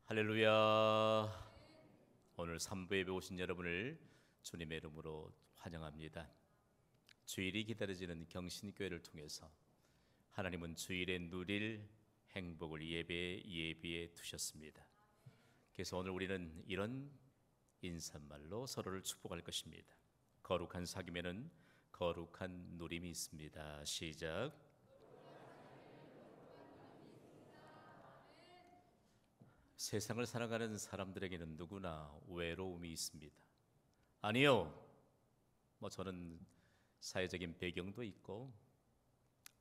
할렐루야. 오늘 3부 예배 오신 여러분을 주님의 이름으로 환영합니다. 주일이 기다려지는 경신교회를 통해서 하나님은 주일에 누릴 행복을 예배에 두셨습니다. 그래서 오늘 우리는 이런 인사말로 서로를 축복할 것입니다. 거룩한 사귐에는 거룩한 누림이 있습니다. 시작. 세상을 살아가는 사람들에게는 누구나 외로움이 있습니다. 아니요, 저는 사회적인 배경도 있고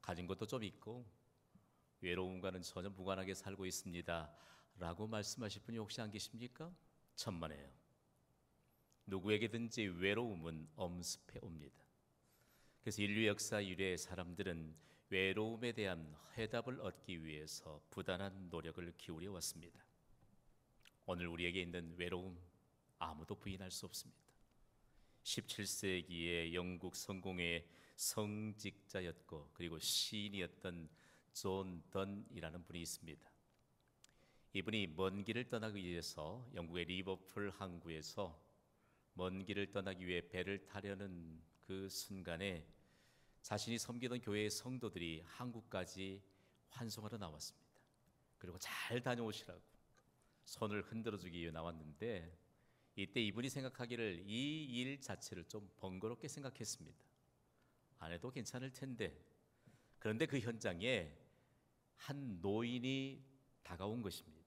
가진 것도 좀 있고 외로움과는 전혀 무관하게 살고 있습니다 라고 말씀하실 분이 혹시 안 계십니까? 천만에요. 누구에게든지 외로움은 엄습해 옵니다. 그래서 인류 역사 이래의 사람들은 외로움에 대한 해답을 얻기 위해서 부단한 노력을 기울여 왔습니다. 오늘 우리에게 있는 외로움 아무도 부인할 수 없습니다. 17세기의 영국 성공회의 성직자였고 그리고 시인이었던 존 던이라는 분이 있습니다. 이분이 먼 길을 떠나기 위해서 영국의 리버풀 항구에서 먼 길을 떠나기 위해 배를 타려는 그 순간에 자신이 섬기던 교회의 성도들이 항구까지 환송하러 나왔습니다. 그리고 잘 다녀오시라고 손을 흔들어주기 위해 나왔는데 이때 이분이 생각하기를 이 일 자체를 좀 번거롭게 생각했습니다. 안 해도 괜찮을 텐데. 그런데 그 현장에 한 노인이 다가온 것입니다.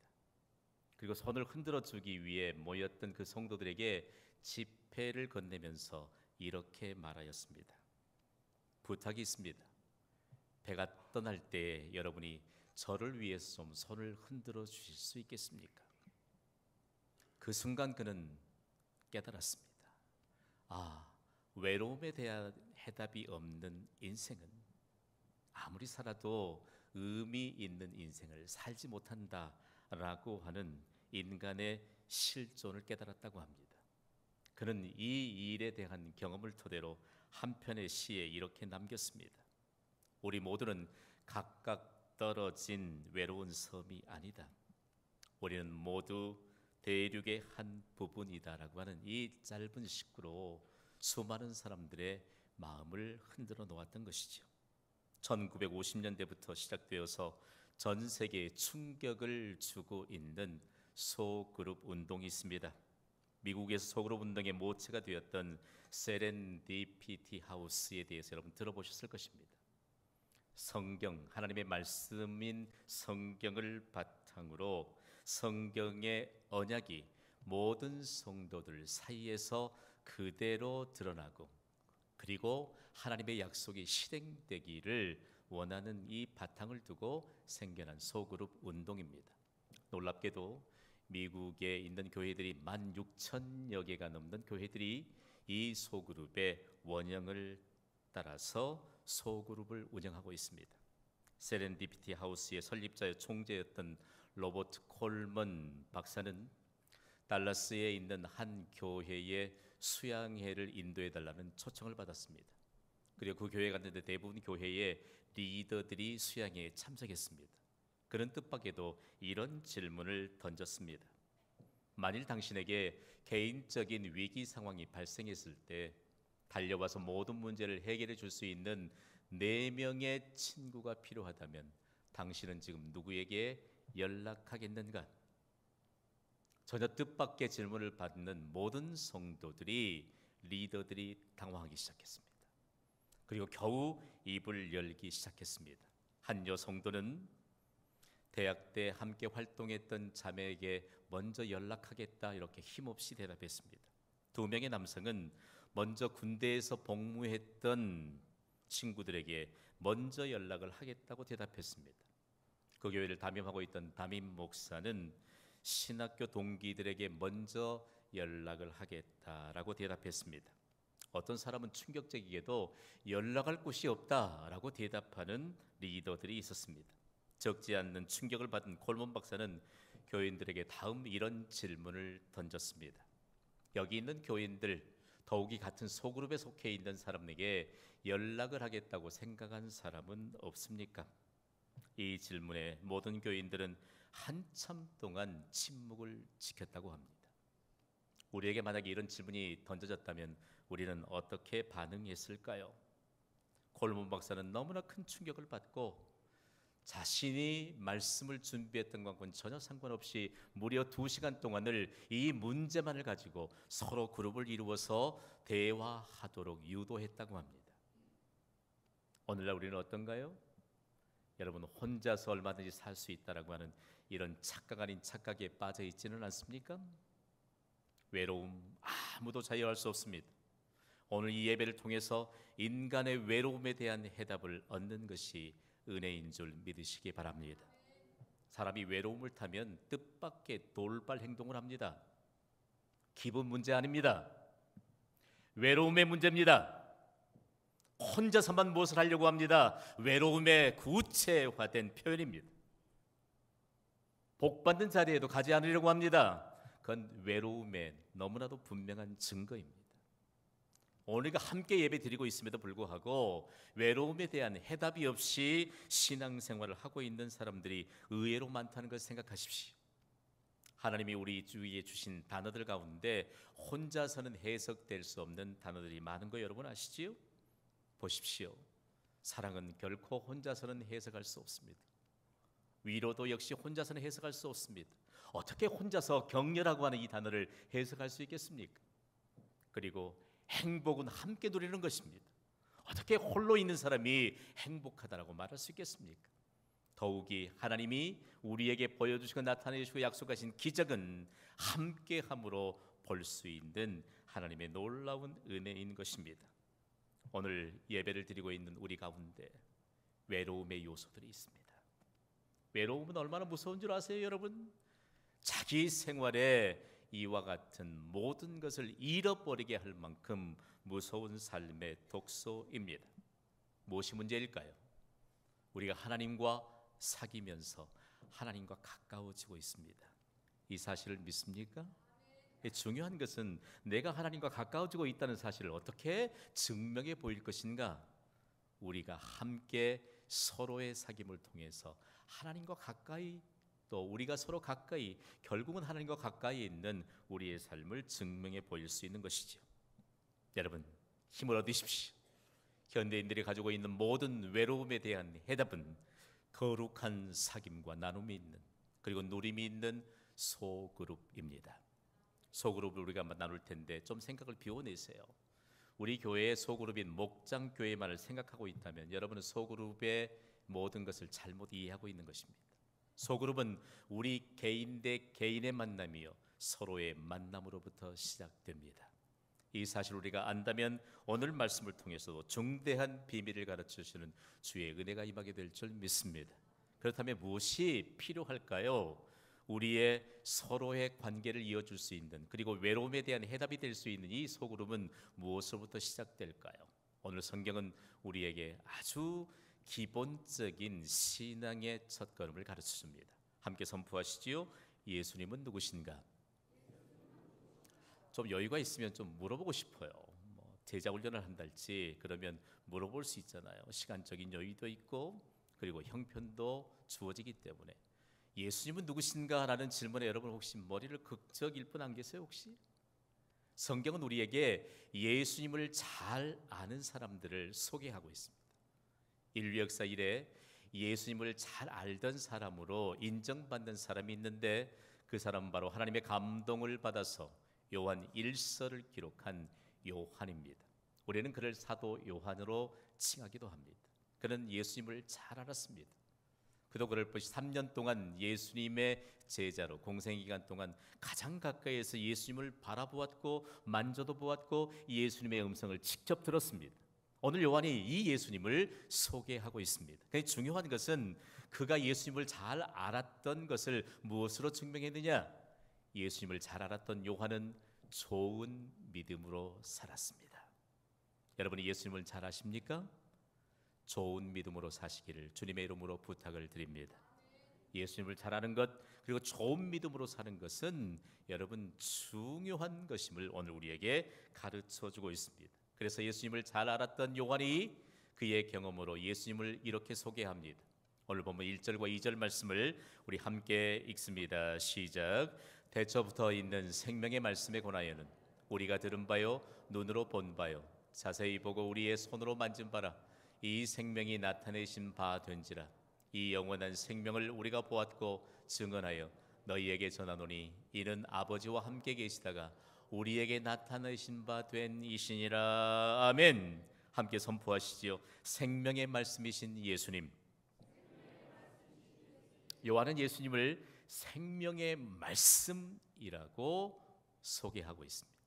그리고 손을 흔들어주기 위해 모였던 그 성도들에게 지폐를 건네면서 이렇게 말하였습니다. 부탁이 있습니다. 배가 떠날 때 여러분이 저를 위해서 좀 손을 흔들어 주실 수 있겠습니까? 그 순간 그는 깨달았습니다. 외로움에 대한 해답이 없는 인생은 아무리 살아도 의미 있는 인생을 살지 못한다라고 하는 인간의 실존을 깨달았다고 합니다. 그는 이 일에 대한 경험을 토대로 한 편의 시에 이렇게 남겼습니다. 우리 모두는 각각 떨어진 외로운 섬이 아니다. 우리는 모두 대륙의 한 부분이다라고 하는 이 짧은 식구로 수많은 사람들의 마음을 흔들어 놓았던 것이죠. 1950년대부터 시작되어서 전 세계에 충격을 주고 있는 소그룹 운동이 있습니다. 미국에서 소그룹 운동의 모체가 되었던 세렌디피티 하우스에 대해서 여러분 들어보셨을 것입니다. 성경, 하나님의 말씀인 성경을 바탕으로 성경의 언약이 모든 성도들 사이에서 그대로 드러나고 그리고 하나님의 약속이 실행되기를 원하는 이 바탕을 두고 생겨난 소그룹 운동입니다. 놀랍게도 미국에 있는 교회들이 16,000여 개가 넘는 교회들이 이 소그룹의 원형을 따라서 소그룹을 운영하고 있습니다. 세렌디피티 하우스의 설립자의 총재였던 로버트 콜먼 박사는 달라스에 있는 한 교회에 수양회를 인도해달라는 초청을 받았습니다. 그리고 그 교회에 갔는데 대부분 교회의 리더들이 수양회에 참석했습니다. 그런 뜻밖에도 이런 질문을 던졌습니다. 만일 당신에게 개인적인 위기 상황이 발생했을 때 달려와서 모든 문제를 해결해 줄 수 있는 4명의 친구가 필요하다면 당신은 지금 누구에게 연락하겠는가? 전혀 뜻밖의 질문을 받는 모든 성도들이 리더들이 당황하기 시작했습니다. 그리고 겨우 입을 열기 시작했습니다. 한 여성도는 대학 때 함께 활동했던 자매에게 먼저 연락하겠다 이렇게 힘없이 대답했습니다. 2명의 남성은 먼저 군대에서 복무했던 친구들에게 먼저 연락을 하겠다고 대답했습니다. 그 교회를 담임하고 있던 담임 목사는 신학교 동기들에게 먼저 연락을 하겠다라고 대답했습니다. 어떤 사람은 충격적이게도 연락할 곳이 없다라고 대답하는 리더들이 있었습니다. 적지 않는 충격을 받은 콜먼 박사는 교인들에게 다음 이런 질문을 던졌습니다. 여기 있는 교인들, 더욱이 같은 소그룹에 속해 있는 사람에게 연락을 하겠다고 생각한 사람은 없습니까? 이 질문에 모든 교인들은 한참 동안 침묵을 지켰다고 합니다. 우리에게 만약에 이런 질문이 던져졌다면 우리는 어떻게 반응했을까요? 콜몬 박사는 너무나 큰 충격을 받고 자신이 말씀을 준비했던 것과는 전혀 상관없이 무려 2시간 동안을 이 문제만을 가지고 서로 그룹을 이루어서 대화하도록 유도했다고 합니다. 오늘날 우리는 어떤가요? 여러분, 혼자서 얼마든지 살 수 있다라고 하는 이런 착각 아닌 착각에 빠져 있지는 않습니까? 외로움, 아무도 자유할 수 없습니다. 오늘 이 예배를 통해서 인간의 외로움에 대한 해답을 얻는 것이 은혜인 줄 믿으시기 바랍니다. 사람이 외로움을 타면 뜻밖의 돌발 행동을 합니다. 기분 문제 아닙니다. 외로움의 문제입니다. 혼자서만 무엇을 하려고 합니다. 외로움의 구체화된 표현입니다. 복받는 자리에도 가지 않으려고 합니다. 그건 외로움의 너무나도 분명한 증거입니다. 오늘과 함께 예배 드리고 있음에도 불구하고 외로움에 대한 해답이 없이 신앙생활을 하고 있는 사람들이 의외로 많다는 것을 생각하십시오. 하나님이 우리 주위에 주신 단어들 가운데 혼자서는 해석될 수 없는 단어들이 많은 거 여러분 아시지요? 보십시오. 사랑은 결코 혼자서는 해석할 수 없습니다. 위로도 역시 혼자서는 해석할 수 없습니다. 어떻게 혼자서 격려라고 하는 이 단어를 해석할 수 있겠습니까? 그리고 행복은 함께 누리는 것입니다. 어떻게 홀로 있는 사람이 행복하다라고 말할 수 있겠습니까? 더욱이 하나님이 우리에게 보여주시고 나타내주시고 약속하신 기적은 함께함으로 볼 수 있는 하나님의 놀라운 은혜인 것입니다. 오늘 예배를 드리고 있는 우리 가운데 외로움의 요소들이 있습니다. 외로움은 얼마나 무서운 줄 아세요, 여러분? 자기 생활에 이와 같은 모든 것을 잃어버리게 할 만큼 무서운 삶의 독소입니다. 무엇이 문제일까요? 우리가 하나님과 사귀면서 하나님과 가까워지고 있습니다. 이 사실을 믿습니까? 중요한 것은 내가 하나님과 가까워지고 있다는 사실을 어떻게 증명해 보일 것인가? 우리가 함께 서로의 사귐을 통해서 하나님과 가까이, 또 우리가 서로 가까이, 결국은 하나님과 가까이 있는 우리의 삶을 증명해 보일 수 있는 것이죠. 여러분, 힘을 얻으십시오. 현대인들이 가지고 있는 모든 외로움에 대한 해답은 거룩한 사귐과 나눔이 있는, 그리고 누림이 있는 소그룹입니다. 소그룹을 우리가 나눌 텐데 좀 생각을 비워내세요. 우리 교회의 소그룹인 목장교회만을 생각하고 있다면 여러분은 소그룹의 모든 것을 잘못 이해하고 있는 것입니다. 소그룹은 우리 개인 대 개인의 만남이요 서로의 만남으로부터 시작됩니다. 이 사실을 우리가 안다면 오늘 말씀을 통해서도 중대한 비밀을 가르쳐주시는 주의 은혜가 임하게 될 줄 믿습니다. 그렇다면 무엇이 필요할까요? 우리의 서로의 관계를 이어줄 수 있는, 그리고 외로움에 대한 해답이 될 수 있는 이 소그룹은 무엇으로부터 시작될까요? 오늘 성경은 우리에게 아주 기본적인 신앙의 첫걸음을 가르쳐줍니다. 함께 선포하시지요. 예수님은 누구신가? 좀 여유가 있으면 좀 물어보고 싶어요. 제자 훈련을 한달지 그러면 물어볼 수 있잖아요. 시간적인 여유도 있고 그리고 형편도 주어지기 때문에. 예수님은 누구신가? 라는 질문에 여러분 혹시 머리를 극적일 분 안 계세요 혹시? 성경은 우리에게 예수님을 잘 아는 사람들을 소개하고 있습니다. 인류 역사 이래 예수님을 잘 알던 사람으로 인정받는 사람이 있는데 그 사람은 바로 하나님의 감동을 받아서 요한 1서를 기록한 요한입니다. 우리는 그를 사도 요한으로 칭하기도 합니다. 그는 예수님을 잘 알았습니다. 그도 그럴 것이 3년 동안 예수님의 제자로 공생기간 동안 가장 가까이에서 예수님을 바라보았고 만져도 보았고 예수님의 음성을 직접 들었습니다. 오늘 요한이 이 예수님을 소개하고 있습니다. 그러니까 중요한 것은 그가 예수님을 잘 알았던 것을 무엇으로 증명했느냐? 예수님을 잘 알았던 요한은 좋은 믿음으로 살았습니다. 여러분이 예수님을 잘 아십니까? 좋은 믿음으로 사시기를 주님의 이름으로 부탁을 드립니다. 예수님을 잘 아는 것, 그리고 좋은 믿음으로 사는 것은 여러분 중요한 것임을 오늘 우리에게 가르쳐주고 있습니다. 그래서 예수님을 잘 알았던 요한이 그의 경험으로 예수님을 이렇게 소개합니다. 오늘 본문 1절과 2절 말씀을 우리 함께 읽습니다. 시작. 태초부터 있는 생명의 말씀에 관하여는 우리가 들은 바요 눈으로 본 바요 자세히 보고 우리의 손으로 만진 바라 이 생명이 나타내신 바 된지라. 이 영원한 생명을 우리가 보았고 증언하여 너희에게 전하노니 이는 아버지와 함께 계시다가 우리에게 나타내신 바 된 이시니라. 아멘. 함께 선포하시지요. 생명의 말씀이신 예수님. 요한은 예수님을 생명의 말씀이라고 소개하고 있습니다.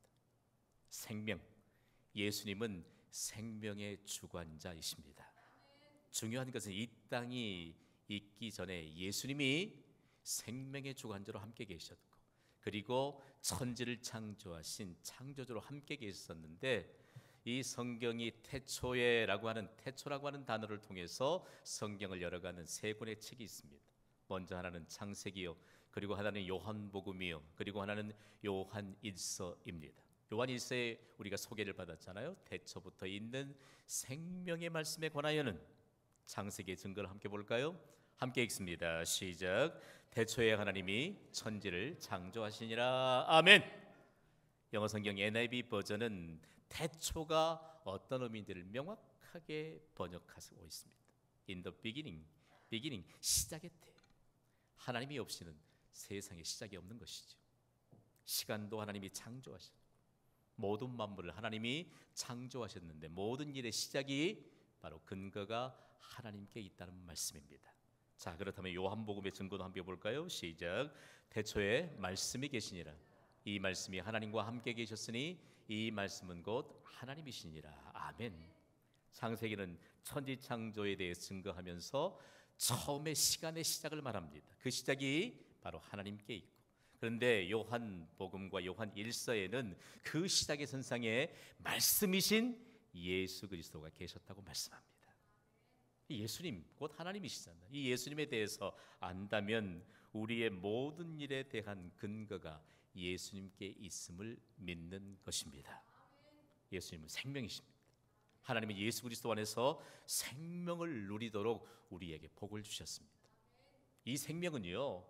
생명, 예수님은 생명의 주관자이십니다. 중요한 것은 이 땅이 있기 전에 예수님이 생명의 주관자로 함께 계셨고, 그리고 천지를 창조하신 창조주로 함께 계셨는데, 이 성경이 태초라고 하는 단어를 통해서 성경을 열어가는 세 권의 책이 있습니다. 먼저 하나는 창세기요, 그리고 하나는 요한복음이요, 그리고 하나는 요한일서입니다. 요한일서에 우리가 소개를 받았잖아요. 태초부터 있는 생명의 말씀에 관하여는. 창세기의 증거를 함께 볼까요? 함께 읽습니다. 시작. 태초에 하나님이 천지를 창조하시니라. 아멘. 영어 성경 NIV 버전은 태초가 어떤 의미인지를 명확하게 번역하고 있습니다. In the beginning, 시작의 때. 하나님이 없이는 세상에 시작이 없는 것이죠. 시간도 하나님이 창조하셨고, 모든 만물을 하나님이 창조하셨는데, 모든 일의 시작이 바로 근거가 하나님께 있다는 말씀입니다. 자, 그렇다면 요한복음의 증거도 함께 볼까요? 시작. 태초에 말씀이 계시니라. 이 말씀이 하나님과 함께 계셨으니 이 말씀은 곧 하나님이시니라. 아멘. 창세기는 천지 창조에 대해 증거하면서 처음의 시간의 시작을 말합니다. 그 시작이 바로 하나님께 있고, 그런데 요한복음과 요한일서에는 그 시작의 선상에 말씀이신 예수 그리스도가 계셨다고 말씀합니다. 예수님 곧 하나님이시잖아요. 이 예수님에 대해서 안다면 우리의 모든 일에 대한 근거가 예수님께 있음을 믿는 것입니다. 예수님은 생명이십니다. 하나님은 예수 그리스도 안에서 생명을 누리도록 우리에게 복을 주셨습니다. 이 생명은요,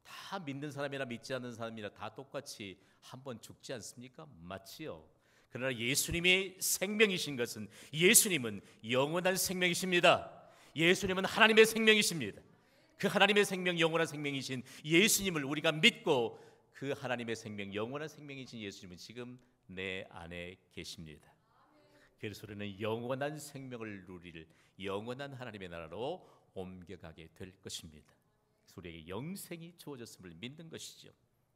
다 믿는 사람이나 믿지 않는 사람이나 다 똑같이 한번 죽지 않습니까? 맞지요. 그러나 예수님이 생명이신 것은, 예수님은 영원한 생명이십니다. 예수님은 하나님의 생명이십니다. 그 하나님의 생명, 영원한 생명이신 예수님을 우리가 믿고, 그 하나님의 생명, 영원한 생명이신 예수님은 지금 내 안에 계십니다. 그래서 우리는 영원한 생명을 누릴 영원한 하나님의 나라로 옮겨가게 될 것입니다. 그래서 우리에게 영생이 주어졌음을 믿는 것이죠.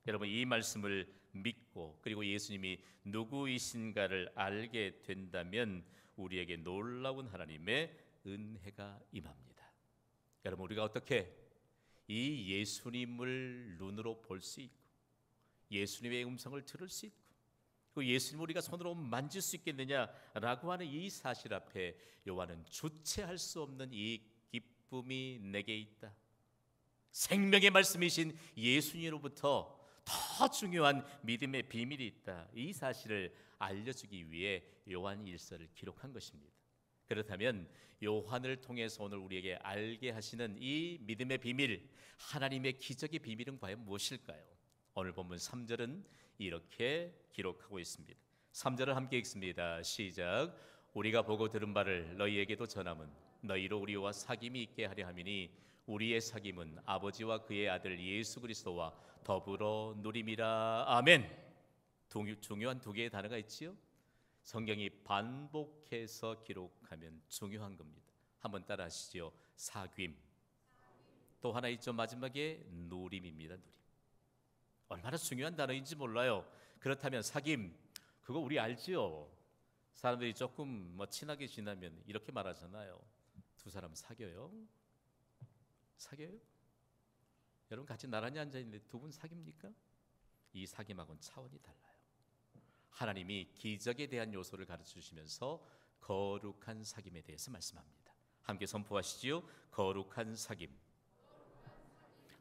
여러분, 이 말씀을 믿고 그리고 예수님이 누구이신가를 알게 된다면 우리에게 놀라운 하나님의 은혜가 임합니다. 여러분, 우리가 어떻게 이 예수님을 눈으로 볼 수 있고, 예수님의 음성을 들을 수 있고, 그 예수님을 우리가 손으로 만질 수 있겠느냐라고 하는 이 사실 앞에 요한은 주체할 수 없는 이 기쁨이 내게 있다. 생명의 말씀이신 예수님으로부터 더 중요한 믿음의 비밀이 있다. 이 사실을 알려주기 위해 요한 일서를 기록한 것입니다. 그렇다면 요한을 통해서 오늘 우리에게 알게 하시는 이 믿음의 비밀, 하나님의 기적의 비밀은 과연 무엇일까요? 오늘 본문 3절은 이렇게 기록하고 있습니다. 3절을 함께 읽습니다. 시작. 우리가 보고 들은 바를 너희에게도 전함은 너희로 우리와 사귐이 있게 하려 함이니 우리의 사귐은 아버지와 그의 아들 예수 그리스도와 더불어 누림이라. 아멘. 중요한 두 개의 단어가 있지요. 성경이 반복해서 기록하면 중요한 겁니다. 한번 따라 하시죠. 사귐. 또 하나 있죠. 마지막에 누림입니다. 누림. 얼마나 중요한 단어인지 몰라요. 그렇다면 사귐, 그거 우리 알지요. 사람들이 조금 친하게 지나면 이렇게 말하잖아요. 두 사람 사겨요? 사겨요? 여러분 같이 나란히 앉아있는데 두 분 사깁니까? 이 사귐하고는 차원이 달라요. 하나님이 기적에 대한 요소를 가르쳐주시면서 거룩한 사귐에 대해서 말씀합니다. 함께 선포하시지요. 거룩한 사귐.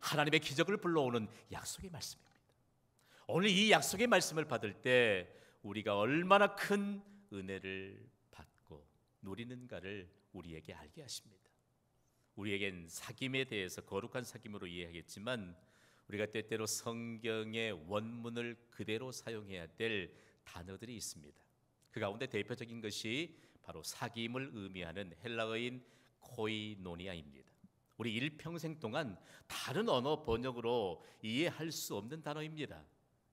하나님의 기적을 불러오는 약속의 말씀입니다. 오늘 이 약속의 말씀을 받을 때 우리가 얼마나 큰 은혜를 받고 누리는가를 우리에게 알게 하십니다. 우리에겐 사귐에 대해서 거룩한 사귐으로 이해하겠지만 우리가 때때로 성경의 원문을 그대로 사용해야 될 단어들이 있습니다. 그 가운데 대표적인 것이 바로 사귐을 의미하는 헬라어인 코이노니아입니다. 우리 일평생 동안 다른 언어 번역으로 이해할 수 없는 단어입니다.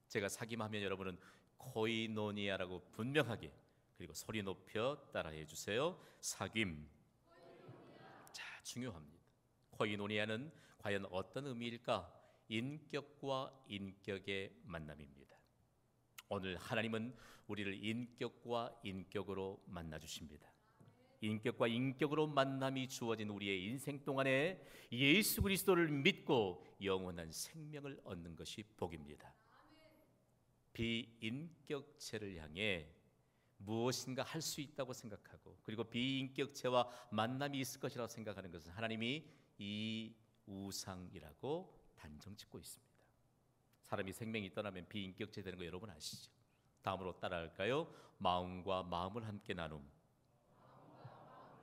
제가 사귐하면 여러분은 코이노니아라고 분명하게 그리고 소리 높여 따라해 주세요. 사귐. 자, 중요합니다. 코이노니아는 과연 어떤 의미일까? 인격과 인격의 만남입니다. 오늘 하나님은 우리를 인격과 인격으로 만나 주십니다. 인격과 인격으로 만남이 주어진 우리의 인생 동안에 예수 그리스도를 믿고 영원한 생명을 얻는 것이 복입니다. 비인격체를 향해 무엇인가 할 수 있다고 생각하고 그리고 비인격체와 만남이 있을 것이라고 생각하는 것은 하나님이 이우상이라고 단정 짓고 있습니다. 사람이 생명이 떠나면 비인격체 되는 거 여러분 아시죠? 다음으로 따라할까요? 마음과 마음을 함께 나눔.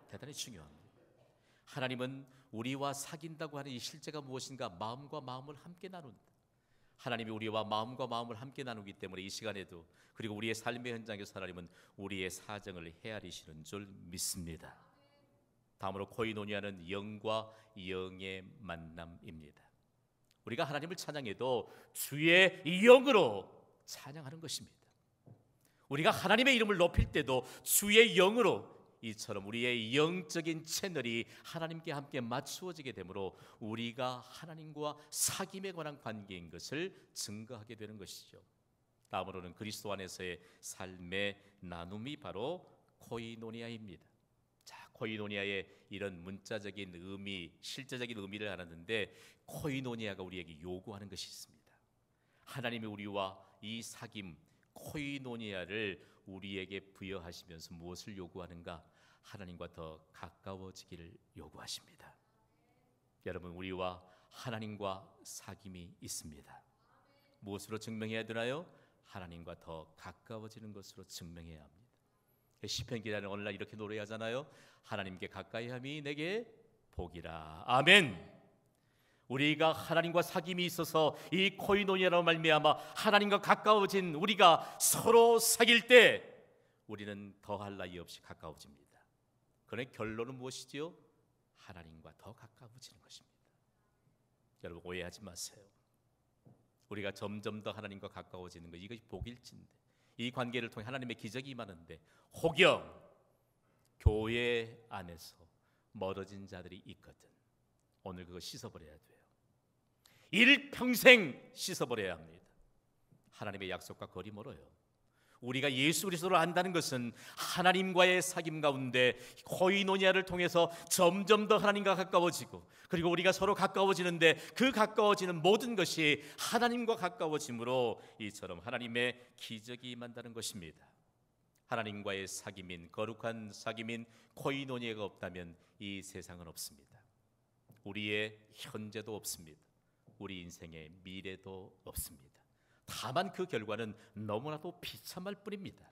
대단히 중요합니다. 하나님은 우리와 사귄다고 하는 이 실제가 무엇인가? 마음과 마음을 함께 나눈다. 하나님이 우리와 마음과 마음을 함께 나누기 때문에 이 시간에도 그리고 우리의 삶의 현장에서 하나님은 우리의 사정을 헤아리시는 줄 믿습니다. 다음으로 코이노니아는 영과 영의 만남입니다. 우리가 하나님을 찬양해도 주의 영으로 찬양하는 것입니다. 우리가 하나님의 이름을 높일 때도 주의 영으로 이처럼 우리의 영적인 채널이 하나님께 함께 맞추어지게 되므로 우리가 하나님과 사귐에 관한 관계인 것을 증거하게 되는 것이죠. 다음으로는 그리스도 안에서의 삶의 나눔이 바로 코이노니아입니다. 자, 코이노니아의 이런 문자적인 의미, 실제적인 의미를 알았는데 코이노니아가 우리에게 요구하는 것이 있습니다. 하나님이 우리와 이 사귐 코이노니아를 우리에게 부여하시면서 무엇을 요구하는가? 하나님과 더 가까워지기를 요구하십니다. 여러분, 우리와 하나님과 사귐이 있습니다. 무엇으로 증명해야 되나요? 하나님과 더 가까워지는 것으로 증명해야 합니다. 시편 기자는 오늘날 이렇게 노래하잖아요. 하나님께 가까이함이 내게 복이라. 아멘. 우리가 하나님과 사귐이 있어서 이 코이노니아로 말미암아 하나님과 가까워진 우리가 서로 사귈 때 우리는 더할 나위 없이 가까워집니다. 그런데 결론은 무엇이지요? 하나님과 더 가까워지는 것입니다. 여러분 오해하지 마세요. 우리가 점점 더 하나님과 가까워지는 것 이것이 복일진데 이 관계를 통해 하나님의 기적이 임하는데 혹여 교회 안에서 멀어진 자들이 있거든 오늘 그거 씻어버려야 돼요. 일평생 씻어버려야 합니다. 하나님의 약속과 거리 멀어요. 우리가 예수 그리스도를 안다는 것은 하나님과의 사귐 가운데 코이노니아를 통해서 점점 더 하나님과 가까워지고 그리고 우리가 서로 가까워지는데 그 가까워지는 모든 것이 하나님과 가까워짐으로 이처럼 하나님의 기적이 임한다는 것입니다. 하나님과의 사귐인 거룩한 사귐인 코이노니아가 없다면 이 세상은 없습니다. 우리의 현재도 없습니다. 우리 인생의 미래도 없습니다. 다만 그 결과는 너무나도 비참할 뿐입니다.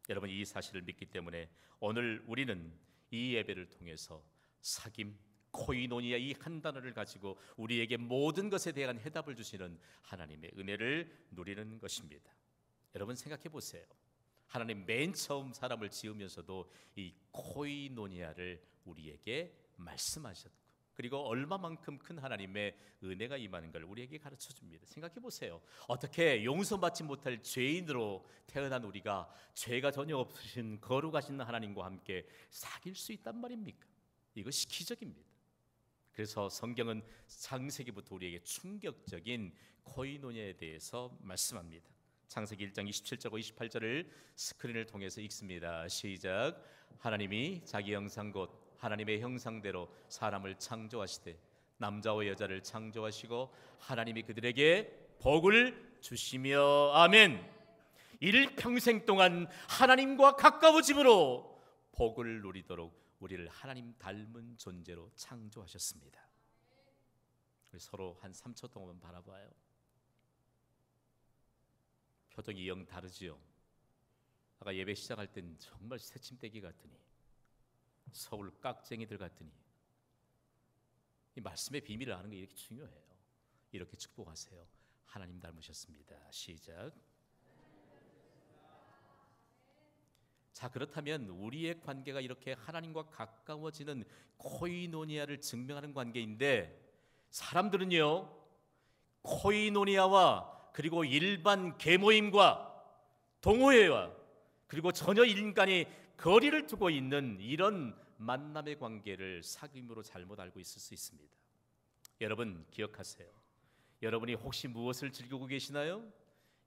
여러분 이 사실을 믿기 때문에 오늘 우리는 이 예배를 통해서 사귐, 코이노니아 이 한 단어를 가지고 우리에게 모든 것에 대한 해답을 주시는 하나님의 은혜를 누리는 것입니다. 여러분 생각해 보세요. 하나님 맨 처음 사람을 지으면서도 이 코이노니아를 우리에게 말씀하셨고 그리고 얼마만큼 큰 하나님의 은혜가 임하는 걸 우리에게 가르쳐 줍니다. 생각해 보세요. 어떻게 용서받지 못할 죄인으로 태어난 우리가 죄가 전혀 없으신 거룩하신 하나님과 함께 사귈 수 있단 말입니까? 이것이 기적입니다. 그래서 성경은 창세기부터 우리에게 충격적인 코이노니아에 대해서 말씀합니다. 창세기 1장 27절과 28절을 스크린을 통해서 읽습니다. 시작. 하나님이 자기 형상 곧 하나님의 형상대로 사람을 창조하시되 남자와 여자를 창조하시고 하나님이 그들에게 복을 주시며 아멘. 일평생 동안 하나님과 가까워짐으로 복을 누리도록 우리를 하나님 닮은 존재로 창조하셨습니다. 우리 서로 한 3초 동안 바라봐요. 표정이 영 다르지요. 아까 예배 시작할 땐 정말 새침대기 같으니 서울 깍쟁이들 같으니 이 말씀의 비밀을 아는 게 이렇게 중요해요. 이렇게 축복하세요. 하나님 닮으셨습니다. 시작. 자, 그렇다면 우리의 관계가 이렇게 하나님과 가까워지는 코이노니아를 증명하는 관계인데, 사람들은요 코이노니아와 그리고 일반 계모임과 동호회와 그리고 전혀 인간이 거리를 두고 있는 이런 만남의 관계를 사귐으로 잘못 알고 있을 수 있습니다. 여러분 기억하세요. 여러분이 혹시 무엇을 즐기고 계시나요?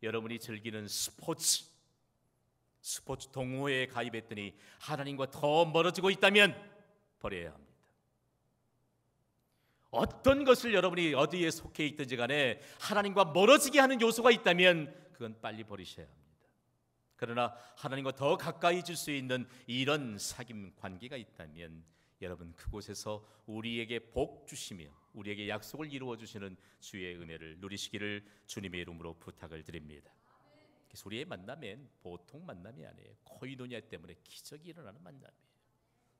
여러분이 즐기는 스포츠 동호회에 가입했더니 하나님과 더 멀어지고 있다면 버려야 합니다. 어떤 것을 여러분이 어디에 속해 있든지 간에 하나님과 멀어지게 하는 요소가 있다면 그건 빨리 버리셔야 합니다. 그러나 하나님과 더 가까이 질 수 있는 이런 사귐 관계가 있다면 여러분 그곳에서 우리에게 복 주시며 우리에게 약속을 이루어 주시는 주의 은혜를 누리시기를 주님의 이름으로 부탁을 드립니다. 그래서 우리의 만남은 보통 만남이 아니에요. 코이노니아 때문에 기적이 일어나는 만남이에요.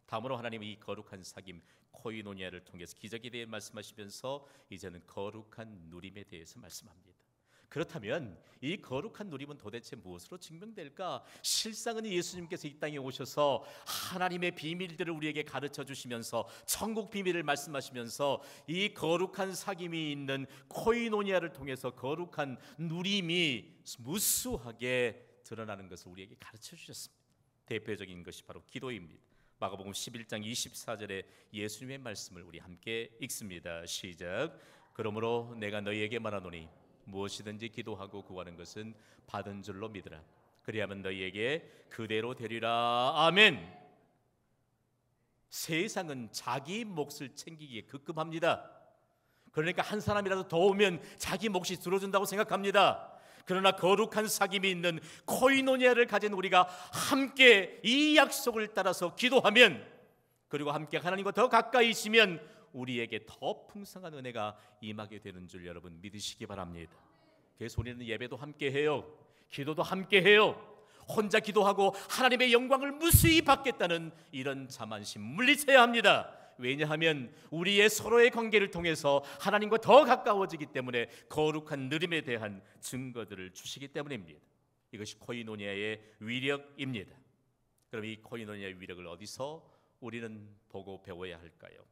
다음으로 하나님은 이 거룩한 사귐 코이노니아를 통해서 기적에 대해 말씀하시면서 이제는 거룩한 누림에 대해서 말씀합니다. 그렇다면 이 거룩한 누림은 도대체 무엇으로 증명될까? 실상은 예수님께서 이 땅에 오셔서 하나님의 비밀들을 우리에게 가르쳐 주시면서 천국 비밀을 말씀하시면서 이 거룩한 사귐이 있는 코이노니아를 통해서 거룩한 누림이 무수하게 드러나는 것을 우리에게 가르쳐 주셨습니다. 대표적인 것이 바로 기도입니다. 마가복음 11장 24절에 예수님의 말씀을 우리 함께 읽습니다. 시작. 그러므로 내가 너희에게 말하노니 무엇이든지 기도하고 구하는 것은 받은 줄로 믿으라. 그리하면 너희에게 그대로 되리라. 아멘. 세상은 자기 몫을 챙기기에 급급합니다. 그러니까 한 사람이라도 더 오면 자기 몫이 들어준다고 생각합니다. 그러나 거룩한 사귐이 있는 코이노니아를 가진 우리가 함께 이 약속을 따라서 기도하면, 그리고 함께 하나님과 더 가까이 있으면 우리에게 더 풍성한 은혜가 임하게 되는 줄 여러분 믿으시기 바랍니다. 그래서 우리는 예배도 함께 해요. 기도도 함께 해요. 혼자 기도하고 하나님의 영광을 무수히 받겠다는 이런 자만심 물리쳐야 합니다. 왜냐하면 우리의 서로의 관계를 통해서 하나님과 더 가까워지기 때문에 거룩한 누림에 대한 증거들을 주시기 때문입니다. 이것이 코이노니아의 위력입니다. 그럼 이 코이노니아의 위력을 어디서 우리는 보고 배워야 할까요?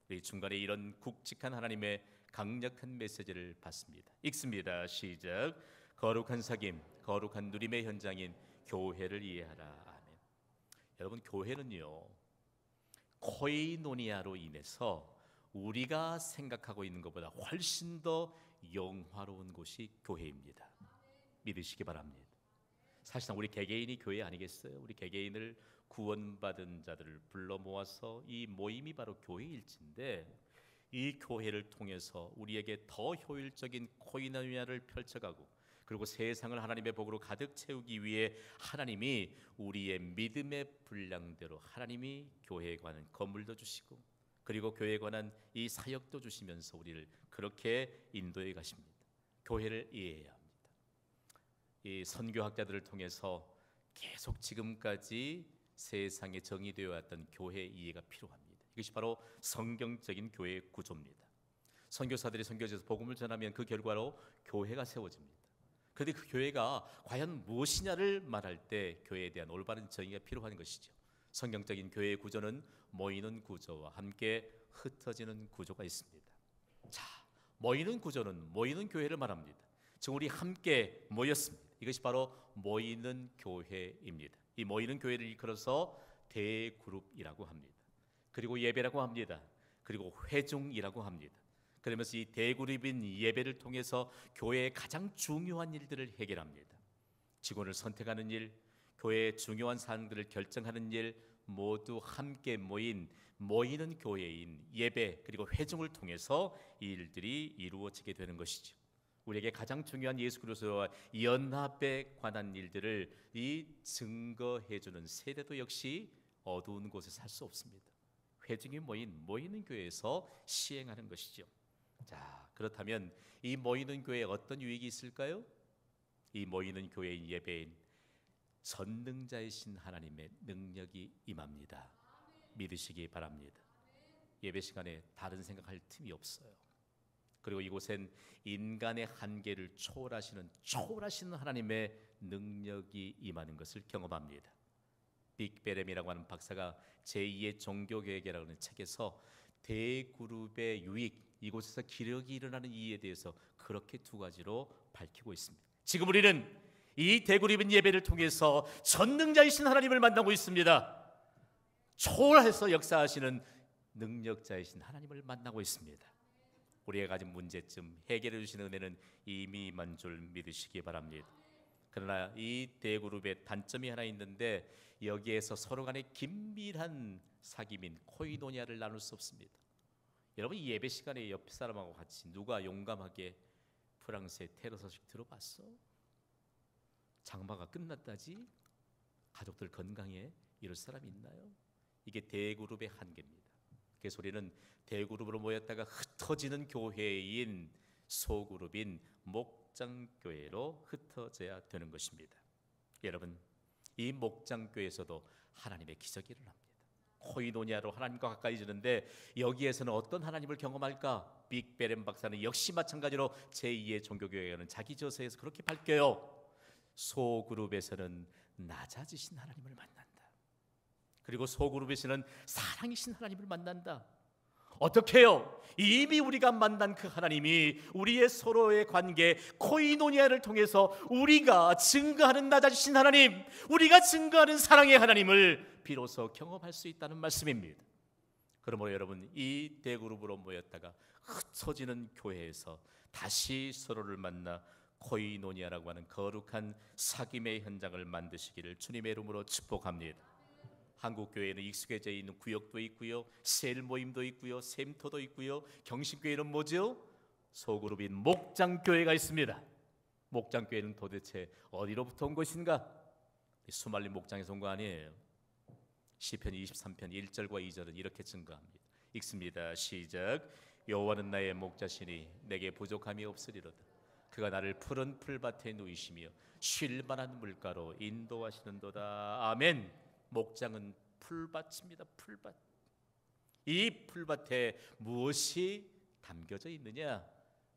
우리 중간에 이런 굵직한 하나님의 강력한 메시지를 받습니다. 읽습니다. 시작. 거룩한 사귐, 거룩한 누림의 현장인 교회를 이해하라. 아멘. 여러분 교회는요 코이노니아로 인해서 우리가 생각하고 있는 것보다 훨씬 더 영화로운 곳이 교회입니다. 믿으시기 바랍니다. 사실상 우리 개개인이 교회 아니겠어요? 우리 개개인을 구원받은 자들을 불러 모아서 이 모임이 바로 교회일진데, 이 교회를 통해서 우리에게 더 효율적인 코이노니아를 펼쳐가고 그리고 세상을 하나님의 복으로 가득 채우기 위해 하나님이 우리의 믿음의 분량대로 하나님이 교회에 관한 건물도 주시고 그리고 교회에 관한 이 사역도 주시면서 우리를 그렇게 인도해 가십니다. 교회를 이해해야 합니다. 이 선교학자들을 통해서 계속 지금까지 세상에 정의되어 왔던 교회 이해가 필요합니다. 이것이 바로 성경적인 교회의 구조입니다. 선교사들이 선교지에서 복음을 전하면 그 결과로 교회가 세워집니다. 그런데 그 교회가 과연 무엇이냐를 말할 때 교회에 대한 올바른 정의가 필요한 것이죠. 성경적인 교회의 구조는 모이는 구조와 함께 흩어지는 구조가 있습니다. 자, 모이는 구조는 모이는 교회를 말합니다. 지금 우리 함께 모였습니다. 이것이 바로 모이는 교회입니다. 이 모이는 교회를 일컬어서 대그룹이라고 합니다. 그리고 예배라고 합니다. 그리고 회중이라고 합니다. 그러면서 이 대그룹인 예배를 통해서 교회의 가장 중요한 일들을 해결합니다. 직원을 선택하는 일, 교회의 중요한 사항들을 결정하는 일, 모두 함께 모이는 교회인 예배 그리고 회중을 통해서 이 일들이 이루어지게 되는 것이죠. 우리에게 가장 중요한 예수 그리스도와 연합에 관한 일들을 이 증거해주는 세대도 역시 어두운 곳에 살 수 없습니다. 회중이 모이는 교회에서 시행하는 것이죠. 자, 그렇다면 이 모이는 교회에 어떤 유익이 있을까요? 이 모이는 교회의 예배인 전능자이신 하나님의 능력이 임합니다. 믿으시기 바랍니다. 예배 시간에 다른 생각할 틈이 없어요. 그리고 이곳엔 인간의 한계를 초월하시는 하나님의 능력이 임하는 것을 경험합니다. 빅베렘이라고 하는 박사가 제2의 종교개혁이라고 하는 책에서 대그룹의 유익, 이곳에서 기력이 일어나는 이유에 대해서 그렇게 두 가지로 밝히고 있습니다. 지금 우리는 이 대그룹인 예배를 통해서 전능자이신 하나님을 만나고 있습니다. 초월해서 역사하시는 능력자이신 하나님을 만나고 있습니다. 우리가 가진 문제점 해결해 주시는 은혜는 이미 임한 줄 믿으시기 바랍니다. 그러나 이 대그룹의 단점이 하나 있는데 여기에서 서로 간에 긴밀한 사귐인 코이노니아를 나눌 수 없습니다. 여러분, 이 예배 시간에 옆 사람하고 같이 누가 용감하게 프랑스의 테러 소식 들어봤어? 장마가 끝났다지? 가족들 건강해? 이럴 사람이 있나요? 이게 대그룹의 한계입니다. 그래서 우리는 대그룹으로 모였다가 흩어지는 교회인 소그룹인 목장교회로 흩어져야 되는 것입니다. 여러분, 이 목장교회에서도 하나님의 기적이 일어납니다. 코이노니아로 하나님과 가까이지는데 여기에서는 어떤 하나님을 경험할까? 빅베렘 박사는 역시 마찬가지로 제2의 종교교회는 자기 저서에서 그렇게 밝혀요. 소그룹에서는 낮아지신 하나님을 만난다. 그리고 소그룹에서는 사랑이신 하나님을 만난다. 어떻게 해요? 이미 우리가 만난 그 하나님이 우리의 서로의 관계 코이노니아를 통해서 우리가 증거하는 낮아지신 하나님, 우리가 증거하는 사랑의 하나님을 비로소 경험할 수 있다는 말씀입니다. 그러므로 여러분, 이 대그룹으로 모였다가 흩어지는 교회에서 다시 서로를 만나 코이노니아라고 하는 거룩한 사귐의 현장을 만드시기를 주님의 이름으로 축복합니다. 한국교회는 익숙해져 있는 구역도 있고요, 셀 모임도 있고요, 샘터도 있고요. 경신교회는 뭐죠? 소그룹인 목장교회가 있습니다. 목장교회는 도대체 어디로부터 온 것인가? 수말림 목장에서 온 거 아니에요. 시편 23편 1절과 2절은 이렇게 증거합니다. 읽습니다. 시작. 여호와는 나의 목자시니 내게 부족함이 없으리로다. 그가 나를 푸른 풀밭에 누이시며 쉴 만한 물가로 인도하시는도다. 아멘. 목장은 풀밭입니다. 풀밭. 이 풀밭에 무엇이 담겨져 있느냐?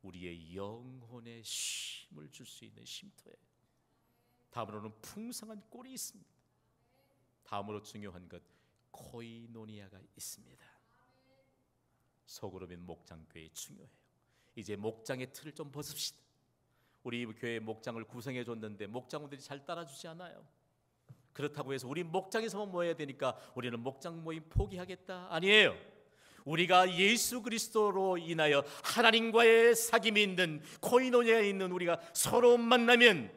우리의 영혼에 쉼을 줄 수 있는 쉼터예요. 다음으로는 풍성한 꼴이 있습니다. 다음으로 중요한 것 코이노니아가 있습니다. 소그룹인 목장교회 중요해요. 이제 목장의 틀을 좀 벗읍시다. 우리 교회 목장을 구성해 줬는데 목장원들이 잘 따라주지 않아요. 그렇다고 해서 우리 목장에서만 모여야 되니까 우리는 목장 모임 포기하겠다? 아니에요. 우리가 예수 그리스도로 인하여 하나님과의 사귐이 있는 코이노니아에 있는 우리가 서로 만나면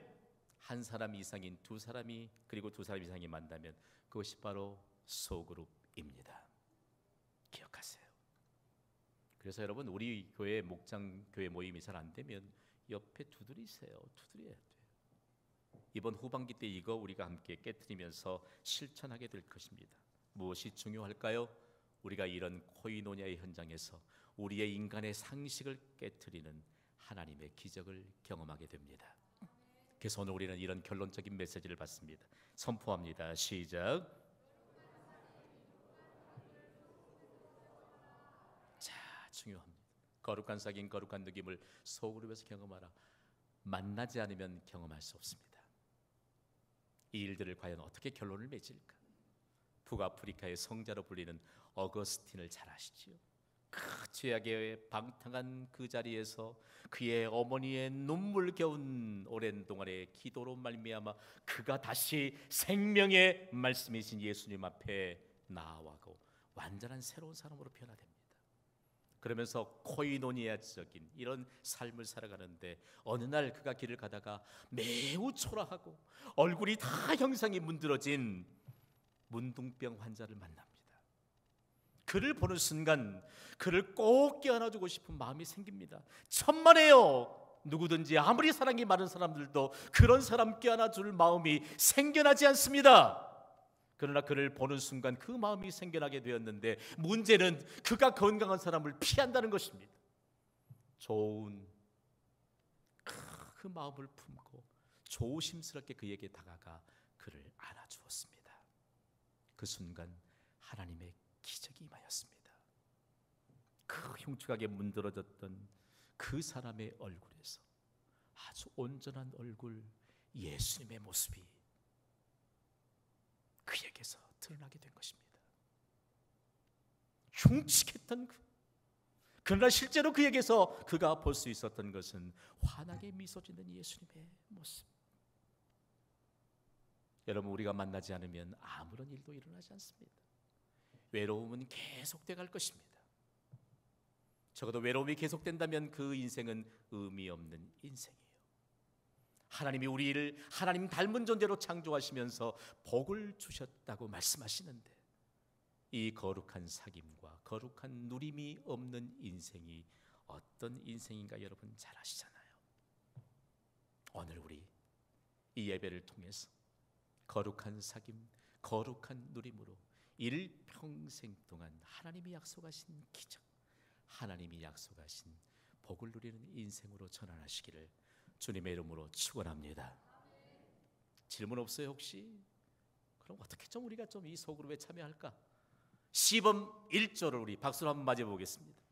한 사람 이상인 두 사람이, 그리고 두 사람 이상이 만나면 그것이 바로 소그룹입니다. 기억하세요. 그래서 여러분, 우리 교회 목장 교회 모임이 잘 안 되면 옆에 두드리세요. 두드려야 돼요. 이번 후반기 때 이거 우리가 함께 깨트리면서 실천하게 될 것입니다. 무엇이 중요할까요? 우리가 이런 코이노니아의 현장에서 우리의 인간의 상식을 깨트리는 하나님의 기적을 경험하게 됩니다. 그래서 오늘 우리는 이런 결론적인 메시지를 받습니다. 선포합니다. 시작. 자, 중요합니다. 거룩한 사귐, 거룩한 느낌을 소그룹에서 경험하라. 만나지 않으면 경험할 수 없습니다. 이 일들을 과연 어떻게 결론을 맺을까? 북아프리카의 성자로 불리는 어거스틴을 잘 아시지요? 그 죄악의 방탕한 그 자리에서 그의 어머니의 눈물겨운 오랜 동안의 기도로 말미암아 그가 다시 생명의 말씀이신 예수님 앞에 나아가고 완전한 새로운 사람으로 변화됩니다. 그러면서 코이노니아적인 이런 삶을 살아가는데 어느 날 그가 길을 가다가 매우 초라하고 얼굴이 다 형상이 문드러진 문둥병 환자를 만납니다. 그를 보는 순간 그를 꼭 껴안아주고 싶은 마음이 생깁니다. 천만에요. 누구든지 아무리 사랑이 많은 사람들도 그런 사람 껴안아줄 마음이 생겨나지 않습니다. 그러나 그를 보는 순간 그 마음이 생겨나게 되었는데 문제는 그가 건강한 사람을 피한다는 것입니다. 좋은 그 마음을 품고 조심스럽게 그에게 다가가 그를 안아주었습니다. 그 순간 하나님의 기적이 임하였습니다. 그 흉측하게 문드러졌던 그 사람의 얼굴에서 아주 온전한 얼굴 예수님의 모습이 그에게서 드러나게 된 것입니다. 흉측했던 그러나 실제로 그에게서 그가 볼 수 있었던 것은 환하게 미소 짓는 예수님의 모습. 여러분, 우리가 만나지 않으면 아무런 일도 일어나지 않습니다. 외로움은 계속돼 갈 것입니다. 적어도 외로움이 계속된다면 그 인생은 의미 없는 인생이에요. 하나님이 우리를 하나님 닮은 존재로 창조하시면서 복을 주셨다고 말씀하시는데 이 거룩한 사귐과 거룩한 누림이 없는 인생이 어떤 인생인가 여러분 잘 아시잖아요. 오늘 우리 이 예배를 통해서 거룩한 사귐, 거룩한 누림으로 일평생 동안 하나님이 약속하신 기적, 하나님이 약속하신 복을 누리는 인생으로 전환하시기를 주님의 이름으로 축원합니다. 질문 없어요 혹시? 그럼 어떻게 좀 우리가 좀 이 소그룹에 참여할까? 시범 1조를 우리 박수로 한번 맞아보겠습니다.